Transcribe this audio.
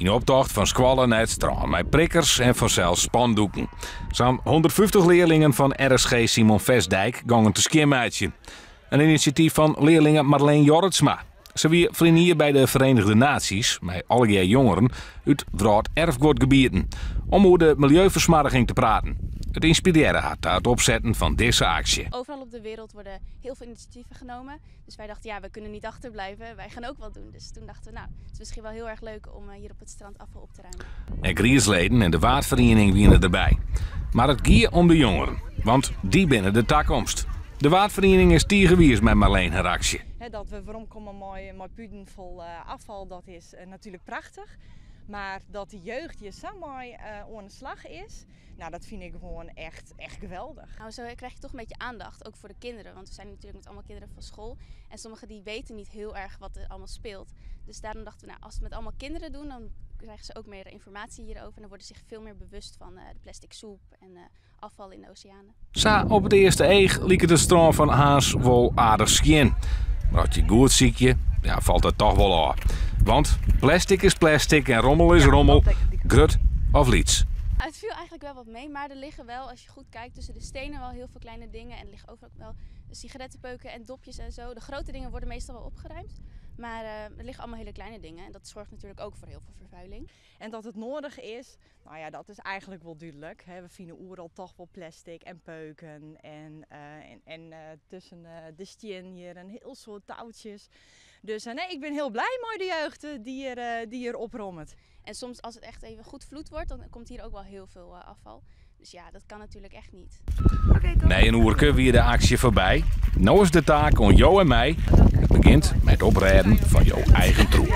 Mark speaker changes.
Speaker 1: In optocht van squallen naar het strand met prikkers en vanzelfs spandoeken. Zo'n 150 leerlingen van RSG Simon Vestdijk gangen te skimmeitje. Een initiatief van leerlingen Marleen Jorritsma. Ze weer vrienden bij de Verenigde Naties, met alle jongeren, uit het erfgoedgebieden, om over de milieuversmarging te praten. Het inspireerde haar tot het opzetten van deze actie.
Speaker 2: Overal op de wereld worden heel veel initiatieven genomen. Dus wij dachten, ja, we kunnen niet achterblijven. Wij gaan ook wat doen. Dus toen dachten we, nou, het is misschien wel heel erg leuk om hier op het strand afval op te ruimen.
Speaker 1: En Griersleden en de Waardvereniging wienen erbij. Maar het gaat om de jongeren, want die binnen de toekomst. De Waardvereniging is tiergewiers met Marleen haar actie.
Speaker 3: Dat we vooromkomen met puden vol afval, dat is natuurlijk prachtig. Maar dat de jeugd hier zo mooi aan de slag is, nou, dat vind ik gewoon echt geweldig.
Speaker 2: Nou, zo krijg je toch een beetje aandacht, ook voor de kinderen. Want we zijn natuurlijk met allemaal kinderen van school. En sommigen die weten niet heel erg wat er allemaal speelt. Dus daarom dachten we, nou, als we het met allemaal kinderen doen, dan krijgen ze ook meer informatie hierover. En dan worden ze zich veel meer bewust van de plastic soep en afval in de oceanen.
Speaker 1: Zo op het eerste eeg liep het strand van Haas wel aardig schien. Maar als je goed ziet je, ja, valt het toch wel aan. Want plastic is plastic en rommel is rommel, grut of liets.
Speaker 2: Het viel eigenlijk wel wat mee, maar er liggen wel, als je goed kijkt, tussen de stenen wel heel veel kleine dingen. En er liggen ook wel sigarettenpeuken en dopjes en zo. De grote dingen worden meestal wel opgeruimd. Maar er liggen allemaal hele kleine dingen en dat zorgt natuurlijk ook voor heel veel vervuiling.
Speaker 3: En dat het nodig is, nou ja, dat is eigenlijk wel duidelijk. We vinden overal toch wel plastic en peuken en tussen de stien hier een heel soort touwtjes. Dus nee, ik ben heel blij met de jeugd die hier oprommet.
Speaker 2: En soms als het echt even goed vloed wordt, dan komt hier ook wel heel veel afval. Dus ja, dat kan natuurlijk echt niet.
Speaker 1: Nee, een oerke weer de actie voorbij. Nou is de taak aan jou en mij. Het begint met oprijden van jouw eigen troep.